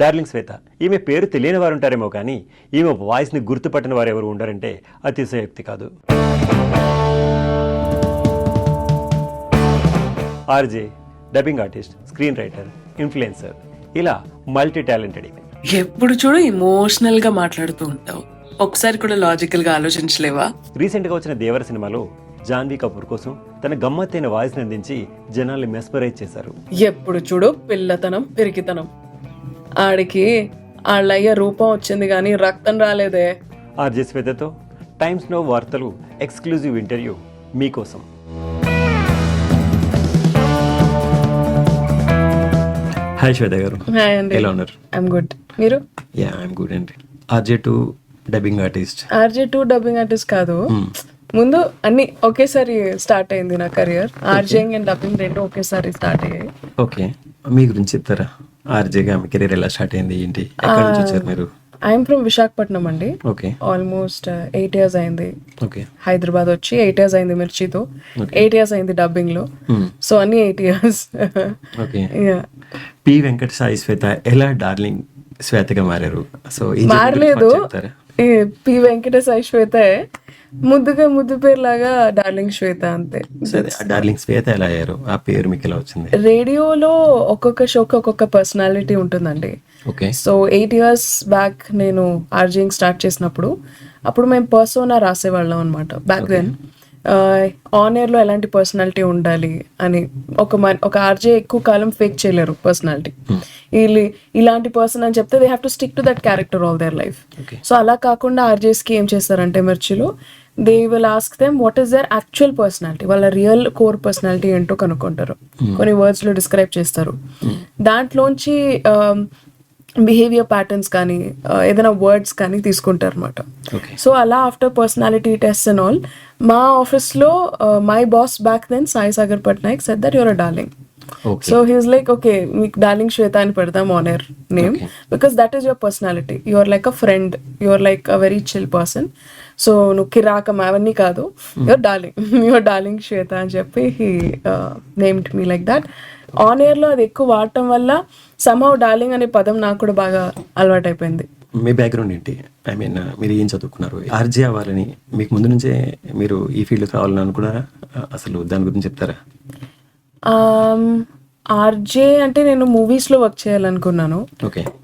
Darling శ్వేత. ఈమె పేరు తెలియని వారు ఉంటారేమో కానీ ఈమె వాయిస్ని గుర్తుపట్టిన వారు ఎవరు ఉండారంటే అతిశయోక్తి కాదు. RJ, dubbing artist, screen writer, influencer, ఇలా మల్టీ టాలెంటెడ్ ఈమె. ఎప్పుడు చూడు ఇమోషనల్ గా మాట్లాడుతూ ఉంటావు, ఒకసారి కూడా లాజికల్ గా ఆలోచించలేవా? రీసెంట్ గా వచ్చిన దేవర సినిమాలో జాన్వీ కపూర్ కోసం తన గమ్మత్తైన వాయిస్ అందించి జనాల్ని మెస్పరైజ్ చేశారు. ఎప్పుడు చూడు పిల్లతనం పిరికితనం. ఆడికి ఆళ్ళయ్య రూపం వచ్చింది కానీ రక్తం రాలేదే. ఆర్జే శ్వేతతో టైమ్స్ నౌ వార్తలు ఎక్స్క్లూజివ్ ఇంటర్వ్యూ మీకోసం. హాయ్ శ్వేత గారు, ఎలా ఉన్నారు? ఐఎమ్ గుడ్, మీరు? యా ఐఎమ్ గుడ్ అండి. RJ2 dubbing artist. RJ2 dubbing artist కాదు, ముందు అన్ని ఒకేసారి స్టార్ట్ అయింది నా కెరియర్. ఆర్జేయింగ్ అండ్ డబ్బింగ్ రెండు ఒకేసారి స్టార్ట్ అయ్యాయి. ఓకే, మీ గురించి చెప్తారా? ఆర్జేగా మీ కెరీర్ ఎలా స్టార్ట్ అయింది, ఏంటి, ఎక్కడి నుంచి వచ్చారు మీరు? ఐఎమ్ ఫ్రమ్ విశాఖపట్నం అండి. ఓకే, ఆల్మోస్ట్ 8 years అయింది. ఓకే, హైదరాబాద్ వచ్చి 8 years అయింది మిర్చితో. 8 years అయింది డబ్బింగ్ లో. సో అన్ని 8 years. Okay. P Venkata Sai Swetha ఎలా డార్లింగ్ శ్వేతగా మారారు? సో మారలేదు, పి వెంకట సాయి శ్వేత ముద్దు పేరు లాగా డార్లింగ్ శ్వేత అంతే. డార్లింగ్ శ్వేత ఎలా అయ్యారు? ఆ పేరు మీకు ఎలా వచ్చింది? రేడియోలో ఒక్కొక్క షోకి ఒక్కొక్క పర్సనాలిటీ ఉంటుందండి. ఓకే. సో 8 years బ్యాక్ నేను ఆర్జేయింగ్ స్టార్ట్ చేసినప్పుడు అప్పుడు మేము పర్సోనా రాసేవాళ్ళం అనమాట. బ్యాక్ దెన్ ఆన్ ఎయిర్ లో ఎలాంటి పర్సనాలిటీ ఉండాలి అని ఒక ఆర్జే ఎక్కువ కాలం ఫేక్ చేయలేరు పర్సనాలిటీ. ఇలాంటి పర్సన్ అని చెప్తే they have to stick to that character all their life. So అలా కాకుండా ఆర్జేస్ కి ఏం చేస్తారంటే మిర్చిలో they will ask them what is their actual personality, వాళ్ళ రియల్ కోర్ పర్సనాలిటీ ఏంటో కనుక్కుంటారు. కొన్ని వర్డ్స్ లో డిస్క్రైబ్ చేస్తారు. దాంట్లోంచి బిహేవియర్ ప్యాటర్న్స్ కానీ ఏదైనా వర్డ్స్ కానీ తీసుకుంటారు అనమాట. సో అలా after personality test and all మా ఆఫీస్లో my boss back then Sai Sagar Patnaik said that your a darling. So he's like okay మీకు డార్లింగ్ శ్వేత అని పెడతాం on air name because that is your personality. Your like a friend, your like a very chill person. So నువ్వు కిరాకం అవన్నీ కాదు, your darling Shweta అని చెప్పి he named me like that. On air లో అది ఎక్కువ వాడటం వల్ల సమ్హౌ డార్లింగ్ అనే పదం నాకు కూడా బాగా అలవాటు అయిపోయింది. మీ బ్యాక్గ్రౌండ్ ఏంటి? ఐ మీన్ మీరు ఏం చదువుకున్నారు? ఆర్జే అవ్వాలని మీకు ముందు నుంచే మీరు ఈ ఫీల్డ్కి రావాలని అనుకున్నారా? అసలు దాని గురించి చెప్తారా? ఆర్జే అంటే నేను మూవీస్ లో వర్క్ చేయాలనుకున్నాను.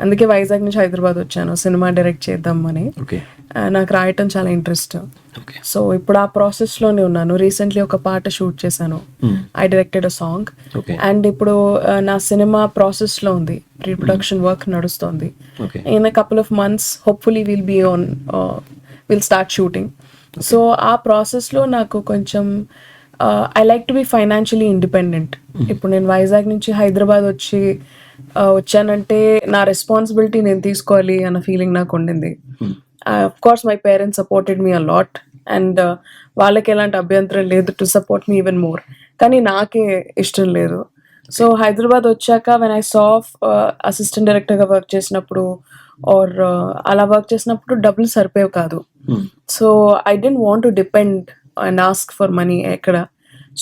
అందుకే వైజాగ్ నుంచి హైదరాబాద్ వచ్చాను సినిమా డైరెక్ట్ చేద్దామని. నాకు రాయటం చాలా ఇంట్రెస్ట్. సో ఇప్పుడు ఆ ప్రాసెస్ లోనే ఉన్నాను. రీసెంట్లీ ఒక పాట షూట్ చేశాను, I directed a song. And ఇప్పుడు నా సినిమా ప్రాసెస్ లో ఉంది, ప్రీ ప్రొడక్షన్ వర్క్ నడుస్తోంది. In a couple of months hopefully will start shooting. So ఆ ప్రాసెస్ లో నాకు కొంచెం I like to be financially independent. ఇప్పుడు నేను వైజాగ్ నుంచి హైదరాబాద్ వచ్చానంటే నా రెస్పాన్సిబిలిటీ నేను తీసుకోవాలి అన్న ఫీలింగ్ నాకు ఉండింది. Of course my parents supported me a lot and వాళ్ళకి ఎలాంటి అభ్యంతరం లేదు to support me even more. కానీ నాకే ఇష్టం లేదు. సో హైదరాబాద్ వచ్చాక వెన్ ఐ సా అసిస్టెంట్ డైరెక్టర్గా వర్క్ చేసినప్పుడు ఆర్ అలా వర్క్ చేసినప్పుడు డబ్బులు సరిపోయేవి కాదు. So I don't want to depend and ask for money ఎక్కడ.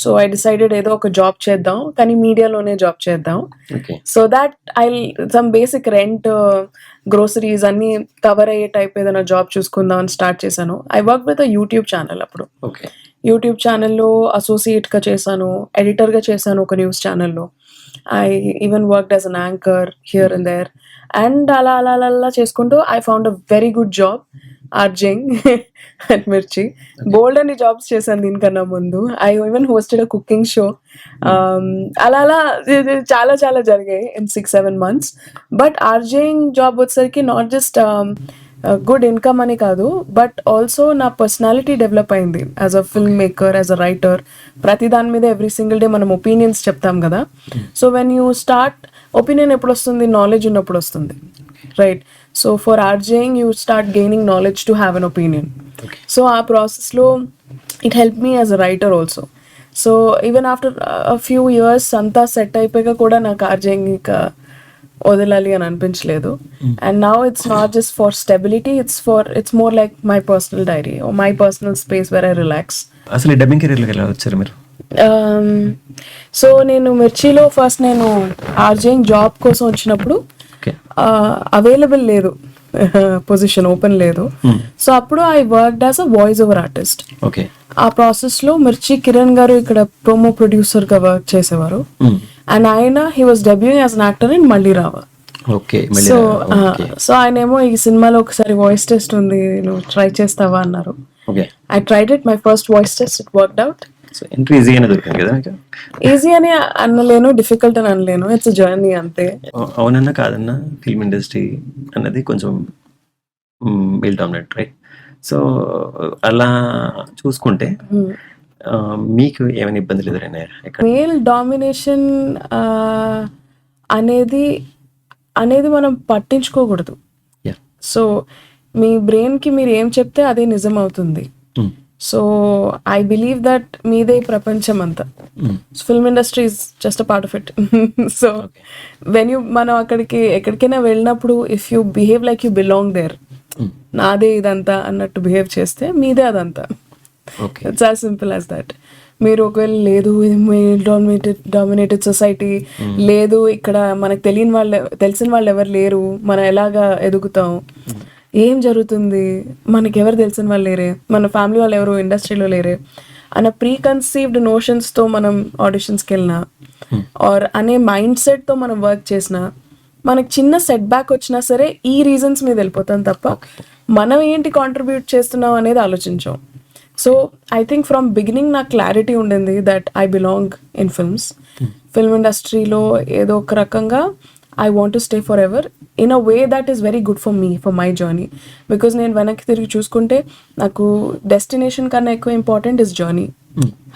సో ఐ డిసైడెడ్ ఏదో ఒక జాబ్ చేద్దాం, కానీ మీడియాలోనే జాబ్ చేద్దాం. So that I some basic rent, groceries అన్ని కవర్ అయ్యే టైప్ ఏదైనా జాబ్ చూసుకుందాం అని స్టార్ట్ చేశాను. I work with a YouTube channel. అప్పుడు యూట్యూబ్ ఛానల్లో అసోసియేట్గా చేశాను, ఎడిటర్గా చేశాను ఒక న్యూస్ ఛానల్లో. I even worked as an anchor here and there. And అలా చేసుకుంటూ I found a very good job RJing and Mirchi. బోల్డ్ అని జాబ్స్ చేశాను దీనికన్నా ముందు. I even hosted a cooking show. అలా చాలా చాలా జరిగాయి in 6-7 months. But RJing job వచ్చేసరికి నాట్ జస్ట్ గుడ్ ఇన్కమ్ అని కాదు, బట్ ఆల్సో నా పర్సనాలిటీ డెవలప్ అయింది as a film maker, as a writer. ప్రతి దాని మీద ఎవ్రీ సింగిల్ డే మనం ఒపీనియన్స్ చెప్తాం కదా. So when you start, opinion ఎప్పుడు వస్తుంది? నాలెడ్జ్ ఉన్నప్పుడు వస్తుంది, right? So for RJing you start gaining knowledge to have an opinion. So ఆ ప్రాసెస్లో it help me as a writer also. So even after a few years అంతా set అయిపోయాక కూడా నాకు ఆర్జేయింగ్ ఇంకా వదలాలి అని అనిపించలేదు. And now it's not just for stability, it's more like my personal diary, my personal space where I relax. అసలు dubbing కెరీర్లోకి ఎలా వచ్చారు మీరు? సో నేను మిర్చిలో ఫస్ట్ నేను ఆర్జేయింగ్ జాబ్ కోసం వచ్చినప్పుడు అవైలబుల్ లేదు, పొజిషన్ ఓపెన్ లేదు. సో అప్పుడు I worked as a voice over artist. ఆ ప్రాసెస్ లో మిర్చి కిరణ్ గారు ఇక్కడ ప్రోమో ప్రొడ్యూసర్ గా వర్క్ చేసేవారు. అండ్ ఆయన he was debuting as an actor in మళ్ళీ రావ. సో ఆయన ఏమో ఈ సినిమాలో ఒకసారి వాయిస్ టెస్ట్ ఉంది, నువ్వు ట్రై చేస్తావా అన్నారు. I tried it, my first voice test, it worked out. Easy అని అనలేను, డిఫికల్ట్ అని అనలేను, ఇట్స్ జర్నీ అంతే. అవునన్నా కాదన్నా ఫిల్మ్ ఇండస్ట్రీ అన్నది కొంచెం మేల్ డామినేట్, రైట్? సో అలా చూసుకుంటే మీకు ఏమైనా ఇబ్బందులు ఎదురైనాయా? మేల్ డామినేషన్ అనేది మనం పట్టించుకోకూడదు. సో మీ బ్రెయిన్కి మీరు ఏం చెప్తే అదే నిజం అవుతుంది. సో ఐ బిలీవ్ దట్ మీదే ప్రపంచం అంతా. Film industry is just a part of it. So మనం ఎక్కడికైనా వెళ్ళినప్పుడు if you behave like you belong there, నాదే ఇదంతా అన్నట్టు బిహేవ్ చేస్తే మీదే అదంతా. It's as simple as that. మీరు ఒకవేళ లేదు ఇది డామినేటెడ్ సొసైటీ, లేదు ఇక్కడ మనకు తెలిసిన వాళ్ళు ఎవరు లేరు, మనం ఎలాగా ఎదుగుతాం, ఏం జరుగుతుంది, మనకి ఎవరు తెలిసిన వాళ్ళు లేరే, మన ఫ్యామిలీ వాళ్ళు ఎవరు ఇండస్ట్రీలో లేరే అన్న ప్రీ కన్సీవ్డ్ నోషన్స్తో మనం ఆడిషన్స్కి వెళ్ళినా ఆర్ అనే మైండ్ సెట్తో మనం వర్క్ చేసినా, మనకు చిన్న సెట్ బ్యాక్ వచ్చినా సరే ఈ రీజన్స్ మీద వెళ్ళిపోతాం తప్ప మనం ఏంటి కాంట్రిబ్యూట్ చేస్తున్నాం అనేది ఆలోచించాం. So I think from beginning నాకు క్లారిటీ ఉండింది that I belong in film ఇండస్ట్రీలో ఏదో ఒక రకంగా I want to stay forever in a way that is very good for me, for my journey. Because నేను వెనక్కి తిరిగి చూసుకుంటే నాకు డెస్టినేషన్ కన్నా ఎక్కువ important is journey,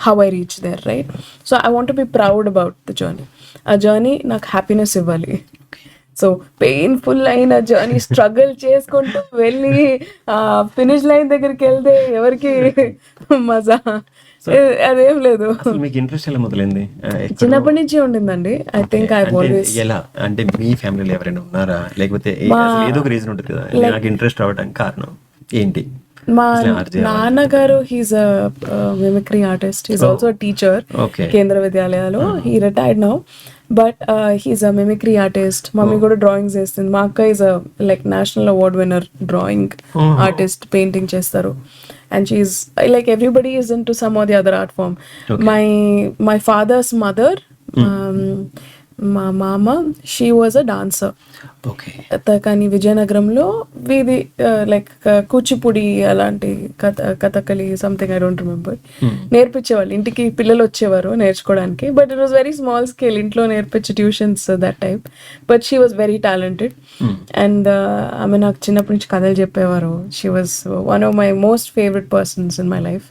how I reach there, right? So I want to be proud about the journey. ఆ journey నాకు happiness ఇవ్వాలి. సో పెయిన్ఫుల్ అయిన జర్నీ స్ట్రగుల్ చేసుకుంటూ వెళ్ళి ఫినిష్ లైన్ దగ్గరికి వెళ్తే ఎవరికి మజా అదేం లేదు. మీకు ఇంట్రెస్ట్ ఎలా మొదలైంది? చిన్నప్పటి నుంచి ఉండిందండి. I think I always. ఎలా అంటే మీ ఫ్యామిలీలో ఎవరైనా ఉన్నారా, లేకపోతే ఏదో ఒక రీజన్ ఉంటుంది కదా నాకు ఇంట్రెస్ట్ రావడానికి కారణం ఏంటి? మా నాన్నగారు he's a mimicry artist, he's also teacher కేంద్ర విద్యాలయాలో. He retired now, but he's a mimicry artist. Mummy కూడా డ్రాయింగ్స్ వేస్తుంది. మా అక్క is a like national award winner drawing artist, painting చేస్తారు. And she's like everybody is into some or the other art form. My father's mother, మా మామ, she was a dancer. కానీ విజయనగరంలో వీధి లైక్ కూచిపూడి అలాంటి Kathakali something, I don't remember, నేర్పించేవాళ్ళు. ఇంటికి పిల్లలు వచ్చేవారు నేర్చుకోవడానికి, but it was very small scale, ఇంట్లో నేర్పించే tuitions that type. But she was very talented. And ఆమె నాకు చిన్నప్పటి నుంచి కథలు చెప్పేవారు. She was one of my most favourite persons in my life.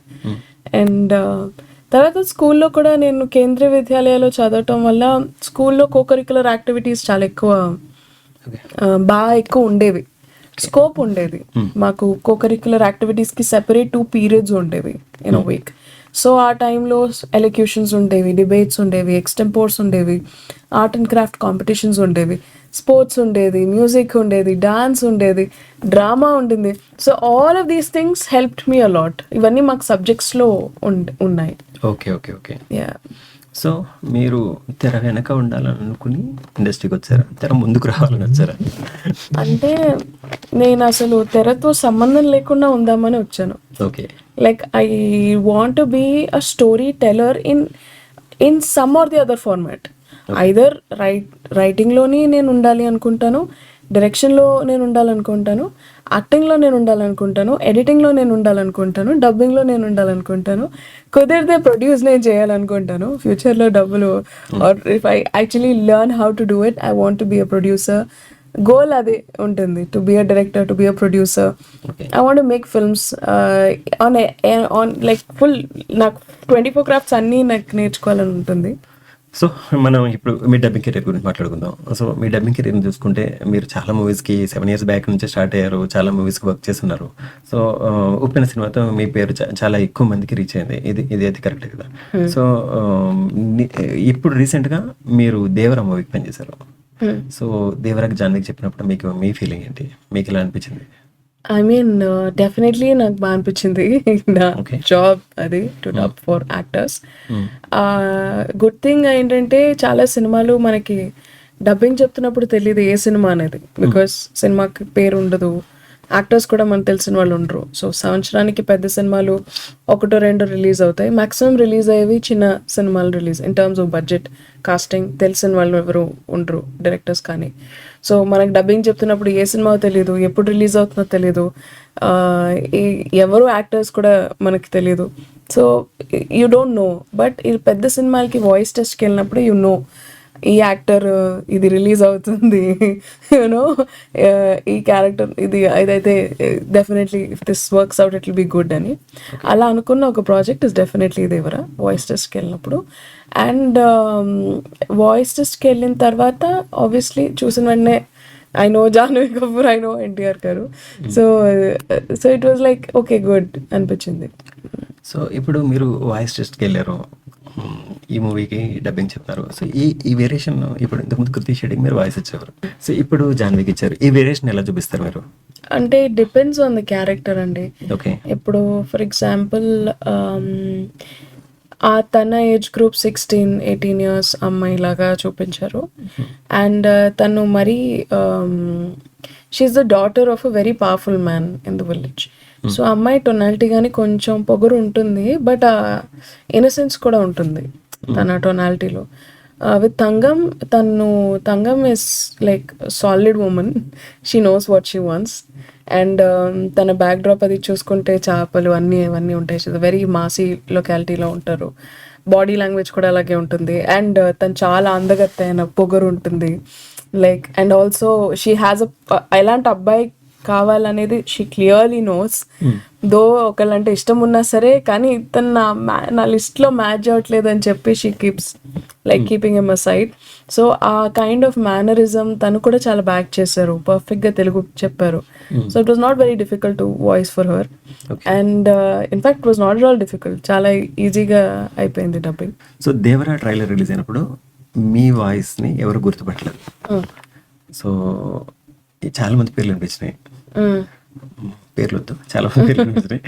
And తర్వాత స్కూల్లో కూడా నేను కేంద్రీయ విద్యాలయాలో చదవటం వల్ల స్కూల్లో కోకరిక్యులర్ యాక్టివిటీస్ చాలా బాగా ఎక్కువ ఉండేవి, స్కోప్ ఉండేది మాకు. కోకరిక్యులర్ యాక్టివిటీస్కి సెపరేట్ 2 periods ఉండేవి ఇన్ అ వీక్. సో ఆ టైంలో ఎలక్యూషన్స్ ఉండేవి, డిబేట్స్ ఉండేవి, ఎక్స్టెంపోర్స్ ఉండేవి, ఆర్ట్ అండ్ క్రాఫ్ట్ కాంపిటీషన్స్ ఉండేవి, స్పోర్ట్స్ ఉండేది, మ్యూజిక్ ఉండేది, డాన్స్ ఉండేది, డ్రామా ఉండింది. So all of these things helped me a lot. ఇవన్నీ మాకు సబ్జెక్ట్స్లో ఉన్నాయి. ఓకే. సో మీరు తెర వెనక ఉండాలని అనుకుని ఇండస్ట్రీకి వచ్చారా, తెర ముందుకు రావాలని వచ్చారా? అంటే నేను అసలు తెరతో సంబంధం లేకుండా ఉందామని వచ్చాను. Okay. Like I want to be a story teller in some or the other format. Either రైటింగ్లోని నేను ఉండాలి అనుకుంటాను, డైరెక్షన్లో నేను ఉండాలనుకుంటాను, యాక్టింగ్లో నేను ఉండాలనుకుంటాను, ఎడిటింగ్లో నేను ఉండాలనుకుంటాను, డబ్బింగ్లో నేను ఉండాలనుకుంటాను, కుదిరితే ప్రొడ్యూస్ నేను చేయాలనుకుంటాను ఫ్యూచర్లో డబ్బులు. Or if I actually learn how to do it, I want to be a producer. Goal అదే ఉంటుంది, to be a director, to be a producer. I want to make films on like full. నాకు 24 crafts అన్నీ నాకు నేర్చుకోవాలని ఉంటుంది. So మనం ఇప్పుడు మీ dubbing career గురించి మాట్లాడుకుందాం. సో మీ డబ్బింగ్ కెరీర్ని చూసుకుంటే మీరు చాలా మూవీస్కి 7 years బ్యాక్ నుంచి స్టార్ట్ అయ్యారు, చాలా మూవీస్కి వర్క్ చేస్తున్నారు. సో ఉప్పెన సినిమాతో మీ పేరు చాలా ఎక్కువ మందికి రీచ్ అయింది, ఇది అయితే కరెక్టే కదా? సో ఇప్పుడు రీసెంట్గా మీరు దేవరా మూవీకి పనిచేశారు. సో దేవరాకి జాన్వికి చెప్పినప్పుడు మీకు మీ ఫీలింగ్ ఏంటి, మీకు ఎలా అనిపించింది? ఐ మీన్ డెఫినెట్లీ నాకు బాగా అనిపించింది. నా జాబ్ అది to dub for actors. Good thing ఏంటంటే చాలా సినిమాలు మనకి డబ్బింగ్ చెప్తున్నప్పుడు తెలియదు ఏ సినిమా అనేది, బికాస్ సినిమాకి పేరు ఉండదు, యాక్టర్స్ కూడా మనకు తెలిసిన వాళ్ళు ఉండరు. సో సంవత్సరానికి పెద్ద సినిమాలు ఒకటో రెండో రిలీజ్ అవుతాయి, మాక్సిమం రిలీజ్ అయ్యేవి చిన్న సినిమాలు release. In terms of budget, casting తెలిసిన వాళ్ళు ఎవరు ఉండరు, డైరెక్టర్స్ కానీ. సో మనకు డబ్బింగ్ చెప్తున్నప్పుడు ఏ సినిమా తెలియదు, ఎప్పుడు రిలీజ్ అవుతుందో తెలియదు, ఎవరు యాక్టర్స్ కూడా మనకి తెలియదు. So you don't no. But ఈ పెద్ద సినిమాలకి వాయిస్ టెస్ట్కి వెళ్ళినప్పుడు యూ నో ఈ యాక్టర్ ఇది రిలీజ్ అవుతుంది, యూనో ఈ క్యారెక్టర్ ఇదైతే definitely if this works out it will be good అని అలా అనుకున్న ఒక project is definitely Devara voice టెస్ట్కి వెళ్ళినప్పుడు. అండ్ వాయిస్ టెస్ట్కి వెళ్ళిన తర్వాత ఆబ్వియస్లీ చూసిన వెంటనే I know Janhvi Kapoor, I know NTR garu. So it was like okay good అనిపించింది. సో ఇప్పుడు మీరు వాయిస్ టెస్ట్కి వెళ్ళారు, ఈ మూవీకి డబ్బింగ్ చెప్పారు. సో ఈ వేరియేషన్ ఇప్పుడు ఇంతకుముందు కృతి షెడ్డింగ్ మీరు వాయిస్ ఇచ్చేవారు, సో ఇప్పుడు జాన్వీకి ఇచ్చారు, ఈ వేరియేషన్ ఎలా చూపిస్తారు మీరు? అంటే డిపెండ్స్ ఆన్ ద క్యారెక్టర్ అండి. ఓకే, ఇప్పుడు ఫర్ ఎగ్జాంపుల్ తన ఏజ్ గ్రూప్ 16-18 years అమ్మాయి లాగా చూపించారు. అండ్ తను మరీ she's the daughter of a very powerful man in the village. So అమ్మాయి టొనాలిటీ కానీ కొంచెం పొగరు ఉంటుంది, బట్ ఇన్నసెన్స్ కూడా ఉంటుంది తన టొనాలిటీలో. With Thangam is like solid women, she knows what she wants. And తన బ్యాక్ డ్రాప్ అది చూసుకుంటే చేపలు అవన్నీ ఉంటాయి. వెరీ మాసీ లొకాలిటీలో ఉంటారు, బాడీ లాంగ్వేజ్ కూడా అలాగే ఉంటుంది. అండ్ తను చాలా అందగత్తైన పొగరు ఉంటుంది like. And also she has ఎలాంటి అబ్బాయి కావాలనేది షీ క్లియర్లీ నోస్. దో ఒకళ్ళంటే ఇష్టం ఉన్నా సరే కానీ తను నా లిస్ట్లో మ్యాచ్ అవ్వట్లేదు అని చెప్పి she keeps like keeping M aside. So ఆ కైండ్ ఆఫ్ మేనరిజం తను కూడా చాలా బ్యాక్ చేశారు, పర్ఫెక్ట్గా తెలుగు చెప్పారు. So it was not very difficult to voice for her. And in fact it was not at all difficult, చాలా ఈజీగా అయిపోయింది dubbing. So Devara trailer release అయినప్పుడు మీ వాయిస్ని ఎవరు గుర్తుపట్టలేదు. సో చాలా మంది పేర్లు అనిపించినాయి, పేర్లు వద్దు, చాలా మంది పేర్లు అనిపించినాయి.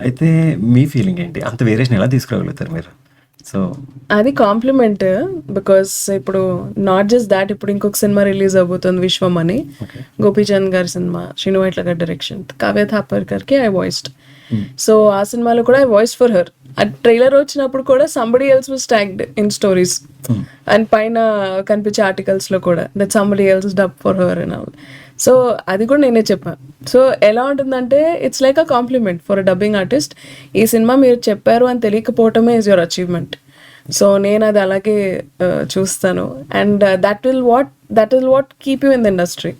అయితే మీ ఫీలింగ్ ఏంటి, అంత వేరియేషన్ ఎలా తీసుకురాగలుగుతారు మీరు? సో అది కాంప్లిమెంట్, బికాస్ ఇప్పుడు నాట్ జస్ట్ దాట్, ఇప్పుడు ఇంకొక సినిమా రిలీజ్ అవబోతుంది విశ్వం అని, గోపీచంద్ గారి సినిమా, శ్రీనువైట్ల గారి డైరెక్షన్, కావ్య థాపర్కర్కి ఐ వాయిస్డ్. సో ఆ సినిమాలో కూడా ఐ వాయిస్ ఫర్ హర్. ఆ ట్రైలర్ వచ్చినప్పుడు కూడా somebody else was tagged in stories and పైన కనిపించే ఆర్టికల్స్లో కూడా that somebody else dub for her and all. So అది కూడా నేనే చెప్పాను. సో ఎలా ఉంటుందంటే it's like a compliment for a dubbing artist. ఈ సినిమా మీరు చెప్పారు అని తెలియకపోవటమే ఈజ్ యువర్ అచీవ్మెంట్. సో నేను అది అలాగే చూస్తాను. And that will what keep you in the industry.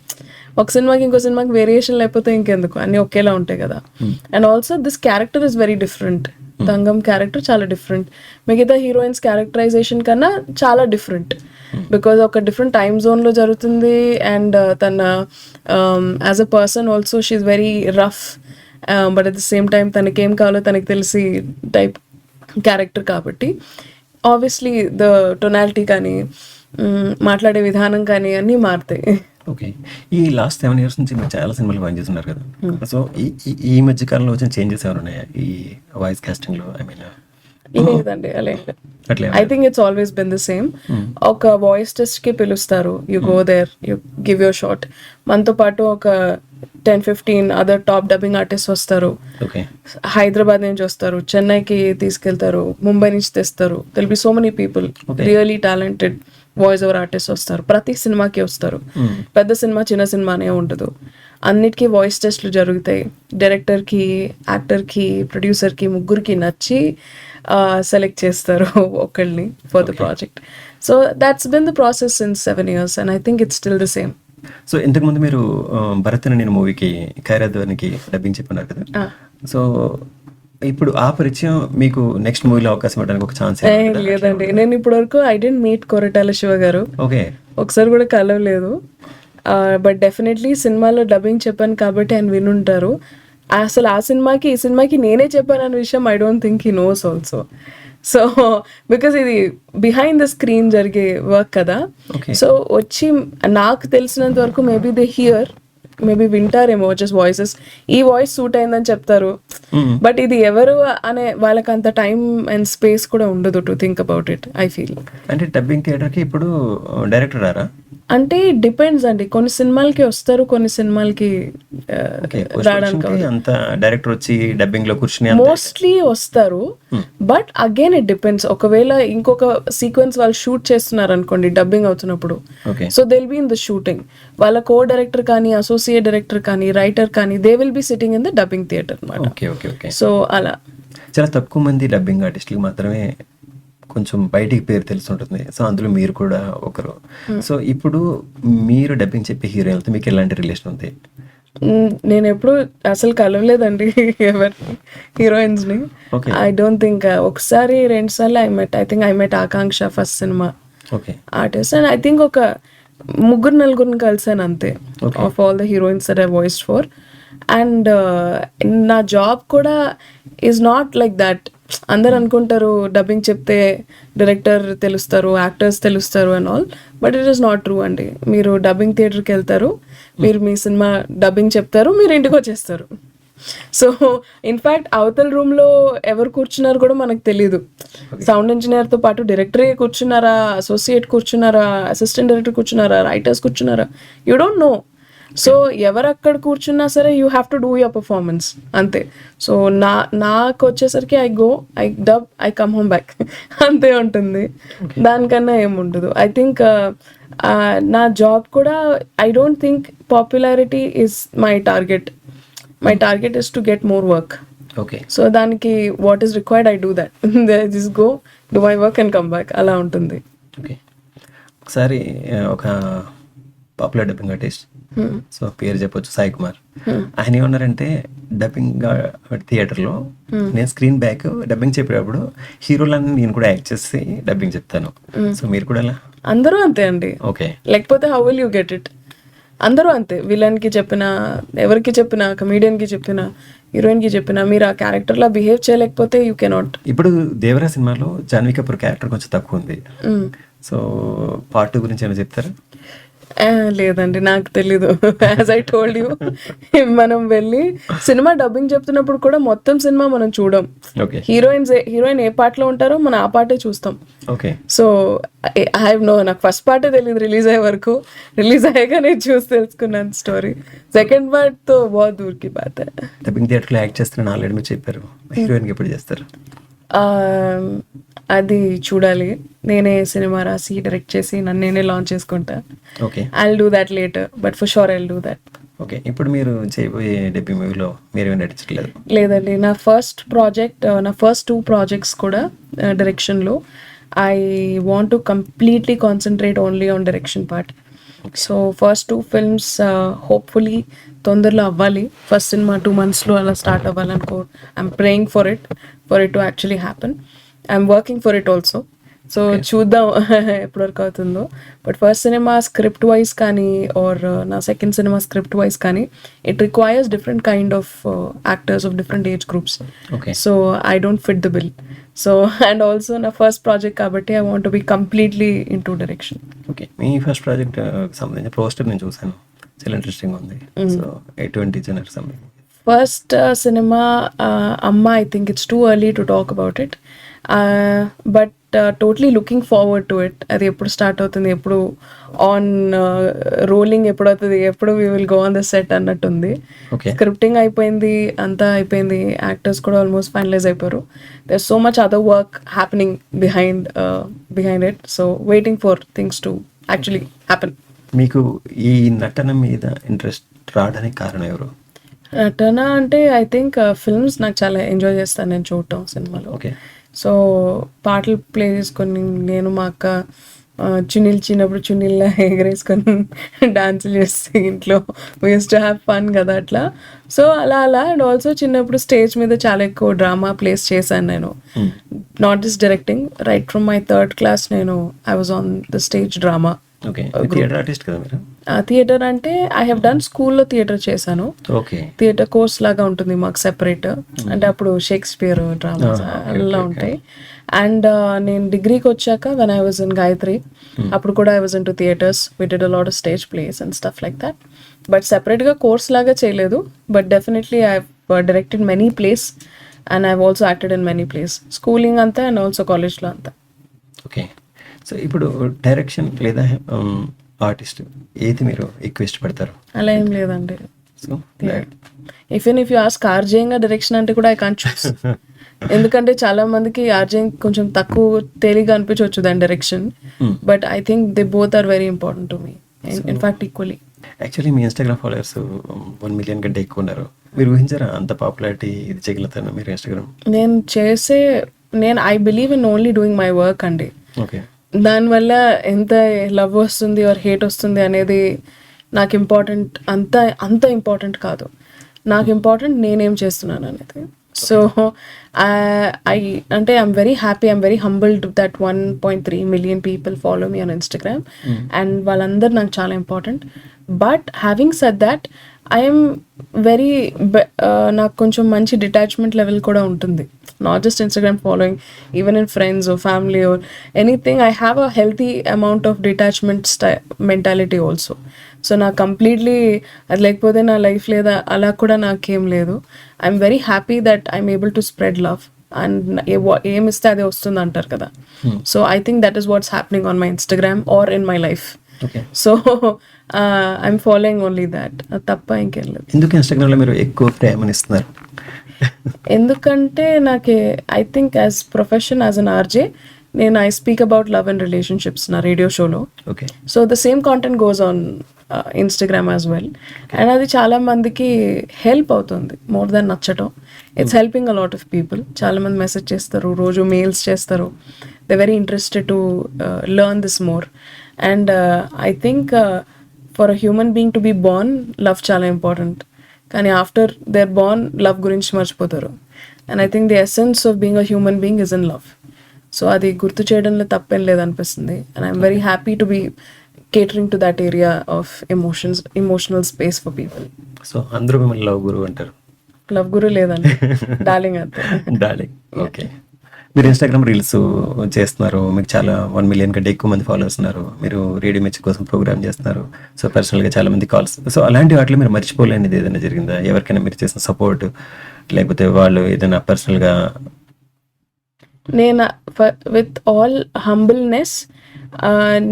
ఒక సినిమాకి ఇంకో సినిమాకి వేరియేషన్ లేకపోతే ఇంకెందుకు, అన్నీ ఒకేలా ఉంటాయి కదా. And also this character is very different. Thangam character చాలా డిఫరెంట్, మిగతా హీరోయిన్స్ క్యారెక్టరైజేషన్ కన్నా చాలా డిఫరెంట్, బికాజ్ ఒక డిఫరెంట్ టైమ్ జోన్లో జరుగుతుంది. అండ్ తన as a person also she's very rough, but at the same time తనకేం కావాలో తనకి తెలిసి టైప్ క్యారెక్టర్ కాబట్టి ఆబ్వియస్లీ ద టొనాలిటీ కానీ మాట్లాడే విధానం కానీ అన్నీ మారుతాయి. ఓకే, ఈ లాస్ట్ 7 years నుంచి మీరు చాలా సినిమాలు పనిచేస్తున్నారు కదా. సో ఈ మధ్య కాలంలో వచ్చిన చేంజెస్ ఏమైనా ఉన్నాయా ఈ వాయిస్ కాస్టింగ్లో? ఐ మీన్ లేదండి, అలా I think it's always been the same. ఒక వాయిస్ టెస్ట్కి పిలుస్తారు, you go there, you give your shot. మనతో పాటు ఒక 10-15 అదర్ టాప్ డబ్బింగ్ ఆర్టిస్ట్ వస్తారు, హైదరాబాద్ నుంచి వస్తారు, చెన్నైకి తీసుకెళ్తారు, ముంబై నుంచి తెస్తారు. There'll be so many people, really talented voice over artist వస్తారు, ప్రతి సినిమాకి వస్తారు. పెద్ద సినిమా చిన్న సినిమా అనే ఉండదు, అన్నిటికీ వాయిస్ టెస్ట్లు జరుగుతాయి. డైరెక్టర్కి, యాక్టర్కి, ప్రొడ్యూసర్కి ముగ్గురికి నచ్చి సెలెక్ట్ చేస్తారు ఒకళ్ళని for the project. So that's been the process since 7 years and I think it's still the same. So ఇంతకుముందు మీరు భరత్ అనే నేను మూవీకి ఖైరాద్వానికి డబ్బింగ్ చెప్పినారు కదా. సో ఇప్పుడు ఆ పరిచయం మీకు నెక్స్ట్ మూవీలో అవకాశం ఇవ్వడానికి ఒక ఛాన్స్? లేదండి, నేను ఇప్పటి వరకు I didn't meet Koratala Siva గారు. ఓకే, ఒకసారి కూడా కలవలేదు. బట్ డెఫినెట్లీ సినిమాలో డబ్బింగ్ చెప్పాను కాబట్టి ఆయన వినుంటారు. అసలు ఆ సినిమాకి ఈ సినిమాకి నేనే చెప్పాను అనే విషయం I don't think he knows also. So because ఇది బిహైండ్ ద స్క్రీన్ జరిగే వర్క్ కదా. సో వచ్చి నాకు తెలిసినంత వరకు మేబీ దే హియర్, మేబీ వింటారేమో జస్ట్ వాయిసెస్, ఈ వాయిస్ సూట్ అయిందని చెప్తారు. బట్ ఇది ఎవరు అనే వాళ్ళకి అంత టైం అండ్ స్పేస్ కూడా ఉండదు to think about it, I feel. అంటే డబ్బింగ్ థియేటర్కి ఇప్పుడు డైరెక్టర్ రారా? అంటే డిపెండ్స్ అండి, కొన్ని సినిమాలకి వస్తారు, కొన్ని సినిమాలకి రావడానికి అంత డైరెక్టర్ వచ్చి డబ్బింగ్ లో కూర్చుని మోస్ట్లీ వస్తారు. But again it depends. ఒకవేళ ఇంకొక సీక్వెన్స్ వాళ్ళు షూట్ చేస్తున్నారు అనుకోండి డబ్బింగ్ అవుతున్నప్పుడు, so they will be in the shooting, వాళ్ళ కో డైరెక్టర్ కానీ అసోసియేట్ డైరెక్టర్ కానీ రైటర్ కానీ they will be sitting in the dubbing theatre అనమాట. సో అలా చాలా తక్కువ మంది డబ్బింగ్ ఆర్టిస్టులు మాత్రమే కొంచెం బయటికి పేరు తెలుసుంటుంది. సో అందులో మీరు కూడా ఒకరు. సో ఇప్పుడు మీరు డబ్బింగ్ చెప్పే హీరోయిన్లతో మీకు ఎలాంటి రిలేషన్ ఉంది? నేను ఎప్పుడు అసలు కలవలేదండి ఎవరి హీరోయిన్స్ ని. I don't think. ఒకసారి 2 సార్లు ఐ మెట్ ఆకాంక్ష ఫస్ట్ సినిమా ఆర్టిస్ట్, అండ్ ఐ థింక్ ఒక 3-4 కలిసాను అంతే of all the heroines that I voiced for. And నా జాబ్ కూడా ఈజ్ నాట్ లైక్ దట్. అందరు అనుకుంటారు డబ్బింగ్ చెప్తే డైరెక్టర్ తెలుస్తారు, యాక్టర్స్ తెలుస్తారు and all, but it is not true అండి. మీరు డబ్బింగ్ థియేటర్కి వెళ్తారు, మీరు మీ సినిమా డబ్బింగ్ చెప్తారు, మీరు ఇంటికి వచ్చేస్తారు. సో ఇన్ఫ్యాక్ట్ అవతల రూమ్లో ఎవరు కూర్చున్నారు కూడా మనకు తెలీదు. సౌండ్ ఇంజనీర్తో పాటు డైరెక్టరే కూర్చున్నారా, అసోసియేట్ కూర్చున్నారా, అసిస్టెంట్ డైరెక్టర్ కూర్చున్నారా, రైటర్స్ కూర్చున్నారా, యూ డోంట్ నో. సో ఎవరు అక్కడ కూర్చున్నా సరే you have to do your performance అంతే. సో నాకు వచ్చేసరికి I go, I dub, I come home back అంతే ఉంటుంది, దానికన్నా ఏముండదు. ఐ థింక్ నా జాబ్ కూడా I don't think popularity is my target. My target is to get more work. So దానికి what is required I do that, this go do my work and come back, అలా ఉంటుంది. ఒకసారి ఒక popular dubbing artist, so పేరు చెప్పొచ్చు, సాయి కుమార్, ఆయన ఏమన్నారంటే dubbing థియేటర్లో నేను స్క్రీన్ బ్యాక్ డబ్బింగ్ చెప్పేటప్పుడు హీరోలని నేను కూడా యాక్ట్ చేసి డబ్బింగ్ చెప్తాను. సో మీరు కూడా అలా? అందరూ అంతే అండి. లేకపోతే how will you get it? అందరూ అంతే. విలన్కి చెప్పినా, ఎవరికి చెప్పినా, కమీడియన్కి చెప్పినా, హీరోయిన్కి చెప్పినా, మీరు ఆ క్యారెక్టర్లా బిహేవ్ చేయలేకపోతే యూ కెనాట్. ఇప్పుడు దేవరా సినిమాలో జాన్వీ కపూర్ క్యారెక్టర్ కొంచెం తక్కువ ఉంది. సో పార్ట్ 2 గురించి ఏమైనా చెప్తారా? లేదండి, నాకు తెలీదు. యాజ్ ఐ టోల్డ్ యూ, మనం వెళ్ళి సినిమా డబ్బింగ్ చెప్తున్నప్పుడు కూడా మొత్తం సినిమా మనం చూడం. హీరోయిన్ ఏ పార్ట్లో ఉంటారో మనం ఆ పార్టే చూస్తాం. సో ఐ హావ్ నో, నాకు ఫస్ట్ పార్టే తెలియదు రిలీజ్ అయ్యే వరకు. రిలీజ్ అయ్యాక నేను చూసి తెలుసుకున్నాను స్టోరీ. సెకండ్ పార్ట్ తో బాగా దూరికి బాత. డబ్బింగ్ థియేటర్లో యాక్ట్ చేస్తున్నా ఆల్రెడీ మీరు చెప్పారు, హీరోయిన్కి ఎప్పుడు చేస్తారు? అది చూడాలి. నేనే సినిమా రాసి డైరెక్ట్ చేసి నన్ను నేనే లాంచ్ చేసుకుంటా. I'll do that later, but for sure I'll do that. ఇప్పుడు మీరు చేయబోయే డెబ్యూ మూవీలో మీరు నటించట్లేదు? లేదండి, నా ఫస్ట్ ప్రాజెక్ట్, నా ఫస్ట్ 2 ప్రాజెక్ట్స్ కూడా డైరెక్షన్లో. I want to completely concentrate only on direction part. So first 2 films hopefully తొందరలో అవ్వాలి. ఫస్ట్ సినిమా 2 monthsలో అలా స్టార్ట్ అవ్వాలనుకో. I'm praying for it to actually happen. I'm working for it also. So చూద్దాం ఎప్పటివరకు అవుతుందో. But first cinema script wise కానీ ఆర్ నా సెకండ్ సినిమా స్క్రిప్ట్ వైజ్ కానీ it requires different kind of actors of different age groups. So I don't fit the bill. So and also నా first project కాబట్టి I want to be completely in to direction. Me first project సంబంధించిన poster నేను చూసాను, చాలా interesting ఉంది. So ఎటువంటి జనర్ సంబంధించి first cinema అమ్మ, I think it's too early to talk about it, but totally looking forward to it. అది ఎప్పుడు స్టార్ట్ అవుతుంది, ఎప్పుడు ఆన్ రోలింగ్ ఎప్పుడు అవుతుంది, ఎప్పుడు we will go on the set అన్నట్టుంది. స్క్రిప్టింగ్ అయిపోయింది, అంతా అయిపోయింది, యాక్టర్స్ కూడా ఆల్మోస్ట్ ఫైనలైజ్ అయిపోయారు. There so much other work happening behind it. So waiting for things to actually happen. మీకు ఈ నటన మీద ఇంట్రెస్ట్ రావడానికి కారణం ఎవరు? నటన అంటే ఐ థింక్ ఫిల్మ్స్ నాకు చాలా ఎంజాయ్ చేస్తాను నేను చూడటం సినిమాలో. సో పాటలు ప్లే చేసుకొని నేను మా అక్క చున్నీలు చిన్నప్పుడు చున్నీళ్ళ ఎగరేసుకొని డాన్సులు చేస్తే ఇంట్లో we used to have fun కదా అట్లా. సో అలా అండ్ ఆల్సో చిన్నప్పుడు స్టేజ్ మీద చాలా ఎక్కువ డ్రామా ప్లేస్ చేశాను నేను. Not just directing, right from my 3rd class నేను I was on the stage drama. Theatre అంటే ఐ హ్యావ్ డన్ స్కూల్లో థియేటర్ చేశాను. థియేటర్ కోర్స్ లాగా ఉంటుంది మాకు సెపరేట్. అంటే అప్పుడు షేక్స్పియర్ డ్రామాస్ అలా ఉంటాయి. అండ్ నేను డిగ్రీకి వచ్చాక when I was in Gayatri, అప్పుడు కూడా I was into theatres, we did a lot of stage plays and stuff like that. But సెపరేట్గా కోర్స్ లాగా చేయలేదు. But definitely I directed many plays and I also acted in many plays, schooling అంతా and also కాలేజ్లో అంతా. Okay, so ఇప్పుడు direction లేదా artist ఏది మీరు ఎక్కువ ఇష్టపడతారు? అలా ఏం లేదండి. So if you ask RJing direction అంటే కూడా ఐ కాంట్ చూస్. ఎందుకంటే చాలా మందికి ఆర్జేయింగ్ కొంచెం తక్కువ తేలిగా అనిపించవచ్చు దాని direction, but I think they both are very important to me, in fact equally. Actually మీ ఇన్స్టాగ్రామ్ ఫాలోవర్స్ 1 మిలియన్ కంటే ఎక్కువ ఉన్నారు. మీరు ఊహించారా అంత పాపులారిటీ ఇది చేయగలుగుతాను మీరు ఇన్స్టాగ్రామ్? నేను I believe in only doing my work అండి. ఓకే. దానివల్ల ఎంత లవ్ వస్తుంది ఆర్ హేట్ వస్తుంది అనేది నాకు ఇంపార్టెంట్, అంత ఇంపార్టెంట్ కాదు. నాకు ఇంపార్టెంట్ నేనేం చేస్తున్నాను అనేది. సో అంటే I'm very happy, I'm very humbled that 1.3 million people follow me on Instagram, and వాళ్ళందరూ నాకు చాలా important. But having said that I'm very నాకు కొంచెం మంచి డిటాచ్మెంట్ లెవెల్ కూడా ఉంటుంది. Not just Instagram following, even in friends or family or anything, I have a healthy amount of detachment mentality also. So నాకు completely అది లేకపోతే నా life లేదా అలా కూడా నాకేం లేదు. I'm very happy that I'm able to spread love, and ఏమిస్తే అదే వస్తుంది అంటారు కదా. So I think that is what's happening on my Instagram or in my life. So I'm following only that, తప్ప ఇంకేం లేదు. ఎందుకు ఇన్స్టాగ్రామ్లో మీరు ఎక్కువ ప్రేమనిస్తున్నారు? ఎందుకంటే నాకు I think as profession as an RJ నేను I speak about love and relationships నా రేడియో షోలో. Okay. So the same content goes on Instagram as well, and అది చాలా మందికి హెల్ప్ అవుతుంది మోర్ దాన్ నచ్చటం. It's helping a lot of people. చాలా మంది మెసేజ్ చేస్తారు, రోజు మెయిల్స్ చేస్తారు. They very interested to learn this more. And I think for a human being to be Born, love చాలా ఇంపార్టెంట్. కానీ after they are born love గురించి మర్చిపోతారు. And I think the essence of being a human being is in love. So అది గుర్తు చేయడంలో తప్పేం లేదనిపిస్తుంది. And I'm very happy to be catering to that area of emotional space for people. So అందరూ మిమ్మల్ని love గురు అంటారు? Love గురు లేదండి, darling అంతే. డార్లింగ్. ఓకే. మీరు ఇన్స్టాగ్రామ్ రీల్స్ చేస్తున్నారు, మీకు చాలా 1 మిలియన్ కంటే ఎక్కువ మంది ఫాలోవర్స్ ఉన్నారు, మీరు రేడియో మిర్చి కోసం ప్రోగ్రామ్ చేస్తున్నారు, సో పర్సనల్గా చాలా మంది కాల్స్, సో అలాంటి వాటిలో మీరు మర్చిపోలేనిది ఏదైనా జరిగిందా? ఎవరికైనా మీరు చేసిన సపోర్ట్, లేకపోతే వాళ్ళు ఏదైనా పర్సనల్గా? నేను విత్ ఆల్ హంబుల్నెస్,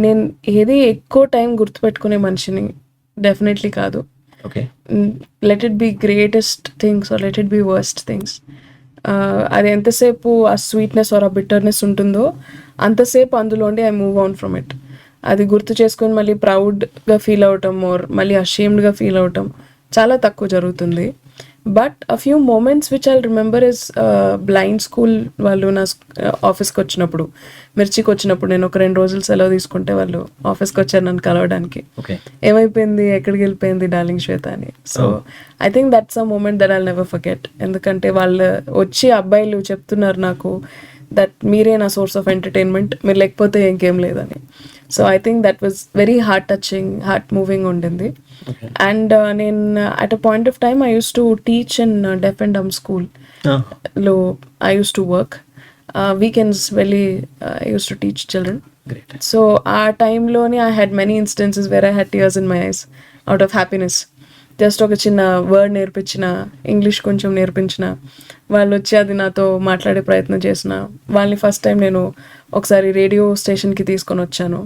నేను ఏది ఎక్కువ టైం గుర్తుపెట్టుకునే మనిషిని డెఫినెట్లీ కాదు. Okay. Let it be greatest things or let it be worst things, అది ఎంతసేపు ఆ స్వీట్నెస్ ఆర్ ఆ బిట్టర్నెస్ ఉంటుందో అంతసేపు అందులోండి I move on from it. అది గుర్తు చేసుకొని మళ్ళీ ప్రౌడ్గా ఫీల్ అవటం ఆర్ మళ్ళీ అషేమ్డ్గా ఫీల్ అవటం చాలా తక్కువ జరుగుతుంది. But a few moments which I'll remember is blind school వాళ్ళు నా ఆఫీస్కి వచ్చినప్పుడు, మిర్చికి వచ్చినప్పుడు, నేను ఒక 2 రోజులు సెలవు తీసుకుంటే వాళ్ళు ఆఫీస్కి వచ్చారు నన్ను కలవడానికి. ఏమైపోయింది, ఎక్కడికి వెళ్ళిపోయింది డార్లింగ్ శ్వేత అని. So I think that's a moment that I'll never forget. ఎందుకంటే వాళ్ళు వచ్చి అబ్బాయిలు చెప్తున్నారు నాకు దట్ మీరే నా సోర్స్ ఆఫ్ ఎంటర్టైన్మెంట్, మీరు లేకపోతే ఇంకేం లేదని. So I think that was very heart touching, heart moving ఉండింది. అండ్ నేను at a point of time I use to teach in deaf and dumb స్కూల్లో I use to work. Weekends వెళ్ళి I use to teach children. So ఆ టైంలోని I had many instances where I had tears in my eyes out of happiness. Just ఒక చిన్న word నేర్పించిన, English కొంచెం నేర్పించిన, వాళ్ళు వచ్చి అది నాతో మాట్లాడే ప్రయత్నం చేసిన, వాళ్ళని ఫస్ట్ టైం నేను ఒకసారి రేడియో స్టేషన్కి తీసుకొని వచ్చాను.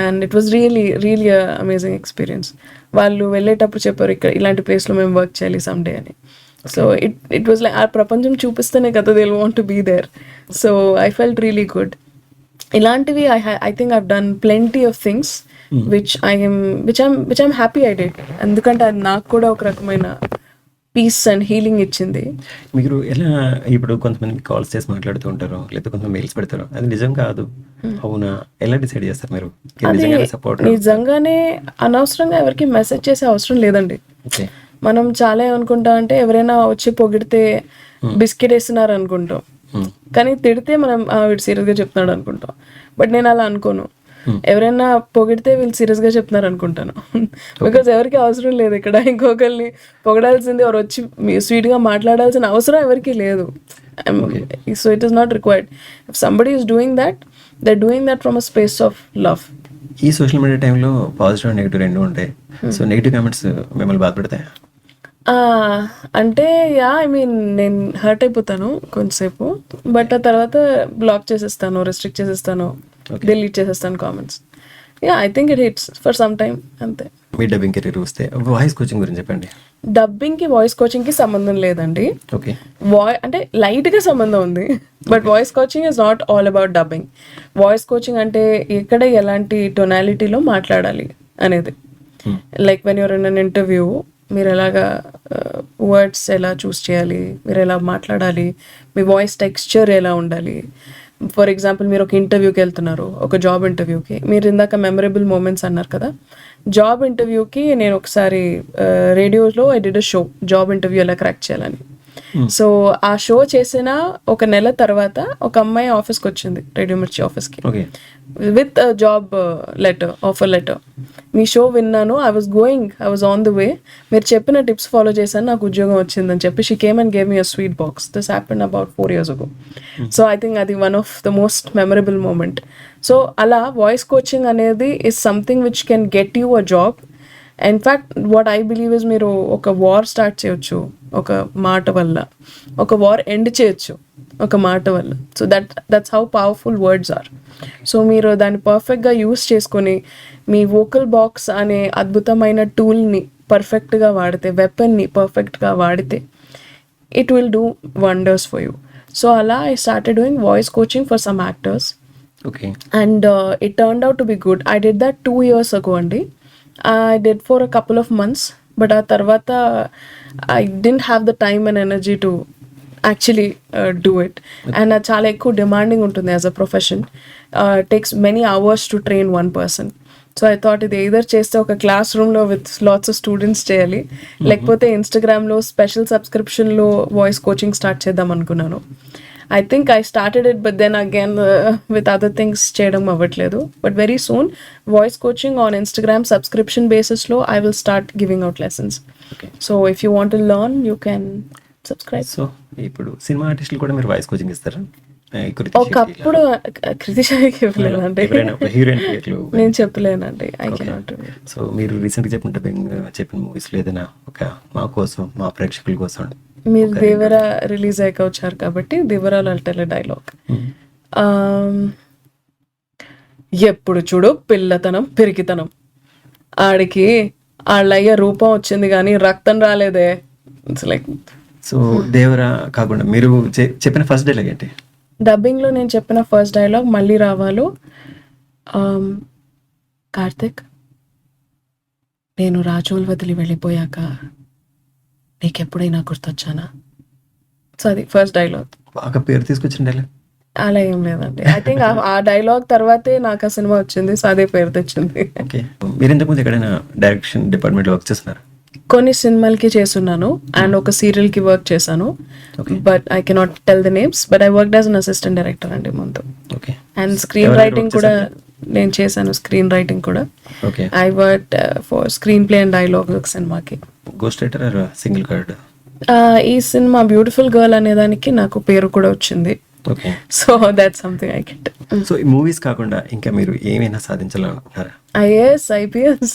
And it was really amazing experience. వాళ్ళు వెళ్ళేటప్పుడు చెప్పారు, ఇక్కడ ఇలాంటి ప్లేస్లో మేము వర్క్ చేయాలి సమ్డే అని. సో ఇట్ వాజ్ లైక్ ఆ ప్రపంచం చూపిస్తేనే కదా they want to be there. So I felt really good. ఇలాంటివి I think I've done plenty of things which I'm happy I did. ఎందుకంటే అది నాకు కూడా ఒక రకమైన పీస్ అండ్ హీలింగ్ ఇచ్చింది. మీరు ఎలా ఇప్పుడు కొంతమంది కాల్స్ చేసి మాట్లాడుతూ ఉంటారు, లేకపోతే కొంతమంది మెయిల్స్ పెడతారు, అది నిజం కాదు అవునా, ఎలా డిసైడ్ చేస్తారు మీరు? నిజంగానే అనవసరంగా ఎవరికి మెసేజ్ చేసే అవసరం లేదండి. మనం చాలా ఏమనుకుంటాం అంటే ఎవరైనా వచ్చి పొగిడితే బిస్కెట్ వేస్తున్నారు అనుకుంటాం, కానీ తిడితే మనం వీడు సీరియస్గా చెప్తున్నాడు అనుకుంటాం. బట్ నేను అలా అనుకోను. ఎవరైనా పొగిడితే వీళ్ళు సీరియస్గా చెప్తున్నారు అనుకుంటాను. బికాజ్ ఎవరికి అవసరం లేదు ఇక్కడ ఇంకొకరిని పొగడాల్సింది, ఎవరు వచ్చి స్వీట్గా మాట్లాడాల్సిన అవసరం ఎవరికి లేదు. So it is not required. If somebody is doing that, they are doing that from a space of love. ఈ సోషల్ మీడియా టైంలో పాజిటివ్ అండ్ నెగిటివ్ రెండు ఉంటాయి. సో నెగిటివ్ కామెంట్స్ మిమ్మల్ని బాధపడతాయా? అంటే ఐ మీన్ నేను హర్ట్ అయిపోతాను కొంచెంసేపు, బట్ ఆ తర్వాత బ్లాక్ చేసేస్తాను, రెస్ట్రిక్ట్ చేసేస్తాను, డిలీట్ చేసేస్తాను comments. Yeah I think it hits for some time అంతే. మీ డబ్బింగ్ కెరీర్ వస్తే వాయిస్ కోచింగ్ గురించి చెప్పండి. డబ్బింగ్కి వాయిస్ కోచింగ్కి సంబంధం లేదండి. ఓకే. అంటే లైట్గా సంబంధం ఉంది, but voice coaching is not all about dubbing. Voice coaching అంటే ఎక్కడ ఎలాంటి టొనాలిటీలో మాట్లాడాలి అనేది. Like when you're in an interview, మీరు ఎలాగా వర్డ్స్ ఎలా చూస్ చేయాలి, మీరు ఎలా మాట్లాడాలి, మీ వాయిస్ టెక్స్చర్ ఎలా ఉండాలి. ఫర్ ఎగ్జాంపుల్ మీరు ఒక ఇంటర్వ్యూకి వెళ్తున్నారు, ఒక జాబ్ ఇంటర్వ్యూకి. మీరు ఇందాక మెమరబుల్ మూమెంట్స్ అన్నారు కదా, జాబ్ ఇంటర్వ్యూకి నేను ఒకసారి రేడియోలో I did a show, job interview ఎలా క్రాక్ చేయాలని. సో ఆ షో చేసిన ఒక నెల తర్వాత ఒక అమ్మాయి ఆఫీస్కి వచ్చింది, రేడియో మిర్చి ఆఫీస్కి, with job letter, offer letter. మీ షో విన్నాను, I was on the way, మీరు చెప్పిన టిప్స్ ఫాలో చేశాను, నాకు ఉద్యోగం వచ్చిందని చెప్పి she came and gave me a sweet box. This happen about 4 years ago. So I think అది one of the most memorable moment. So అలా వాయిస్ కోచింగ్ అనేది is something which can get you a job. In fact what I believe is, మీరు ఒక war start చేయొచ్చు ఒక మాట వల్ల, ఒక వార్ ఎండ్ చేయొచ్చు ఒక మాట వల్ల. So that's how powerful words are. So మీరు దాన్ని పర్ఫెక్ట్గా యూస్ చేసుకొని మీ వోకల్ బాక్స్ అనే అద్భుతమైన టూల్ని పర్ఫెక్ట్గా వాడితే, వెపన్ని పర్ఫెక్ట్గా వాడితే, it will do wonders for you. So అలా I started doing voice coaching for some actors. Okay. And it turned out to be good. I did that 2 years ago అండి. I did for a couple of months, but ఆ తర్వాత I didn't have the time and energy to actually do it. And అది చాలా ఎక్కువ demanding ఉంటుంది as a profession. Takes many hours to train one person. So I thought ఇది either చేస్తే ఒక class రూమ్లో విత్ లాట్స్ ఆఫ్ స్టూడెంట్స్ చేయాలి, లేకపోతే ఇన్స్టాగ్రామ్లో స్పెషల్ సబ్స్క్రిప్షన్లో వాయిస్ కోచింగ్ స్టార్ట్ చేద్దాం అనుకున్నాను. I think I started it, but then again with other things చేయడం అవ్వట్లేదు. But very soon voice coaching on Instagram subscription basis లో I will start giving out lessons. Okay. So if you want to learn, you can subscribe. So ఇప్పుడు cinema ఆర్టిస్టులు కూడా మీరు voice coaching ఇస్తారా? ఒకప్పుడు కృతిశాకి ఇవ్వలేనండి, heroine పేర్లు నేను చెప్పలేనండి. I cannot. సో మీరు రీసెంట్గా చెప్పిన మూవీస్లో ఏదైనా ఒక మా కోసం, మా ప్రేక్షకుల కోసం, మీరు దేవరా రిలీజ్ అయ్యాక వచ్చారు కాబట్టి దేవరాలో డైలాగ్, ఎప్పుడు చూడు పిల్లతనం పెరిగితనం, ఆడికి వాళ్ళయ్య రూపం వచ్చింది కానీ రక్తం రాలేదే. It's like. సో దేవరా కాకుండా మీరు చెప్పిన ఫస్ట్ డైలాగ్ ఏంటి? డబ్బింగ్లో నేను చెప్పిన ఫస్ట్ డైలాగ్ మళ్ళీ రావాలు, కార్తిక్ నేను రాజోల్ వదిలి వెళ్ళిపోయాక నీకెప్పుడైనా గుర్తొచ్చానా. సో అది ఫస్ట్ డైలాగ్. బాగా పేరు తీసుకొచ్చిన డైలాగ్ అలా ఏం లేదండి. ఐ థింక్ ఆ డైలాగ్ తర్వాతే నాకు ఆ సినిమా వచ్చింది, సో అదే పేరు తెచ్చింది. ఓకే. మీరు ఇంతకుముందు ఎక్కడైనా డైరెక్షన్ డిపార్ట్మెంట్లో వర్క్ చేస్తున్నారు? కొన్ని సినిమాలకి చేస్తున్నాను అండ్ ఒక సీరియల్కి వర్క్ చేశాను, but I cannot tell the names. But I worked as an assistant director అండి ముందు. ఓకే. అండ్ స్క్రీన్ రైటింగ్ కూడా నేను చేశాను, స్క్రీన్ రైటింగ్ కూడా. Okay. I worked for screen play and dialogue ఒక సినిమాకి. Ghost writer or single card? ఈ cinema beautiful girl అనే దానికి నాకు పేరు కూడా వచ్చింది. Okay. So that's something I get. So ఈ మూవీస్ కాకుండా ఇంకా మీరు ఏమైనా సాధించాలనుకుంటున్నారా? IAS, IPS.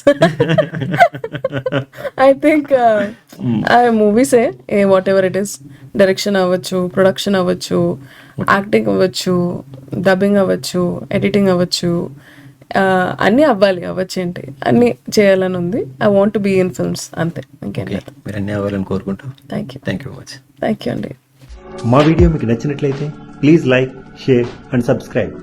ఐ థింక్ మూవీసే, whatever it is, direction అవ్వచ్చు, ప్రొడక్షన్ అవ్వచ్చు, యాక్టింగ్ అవ్వచ్చు, డబ్బింగ్ అవ్వచ్చు, ఎడిటింగ్ అవ్వచ్చు, అన్నీ అవ్వచ్చు ఏంటి, అన్నీ చేయాలని ఉంది. I want to be in films, అంతే, ఇంకేం లేదు. మీరు అన్నీ అవ్వాలని కోరుకుంటాం. Thank you. Thank you much. Thank you అండి. మా వీడియో మీకు నచ్చినట్లయితే please like, share and subscribe.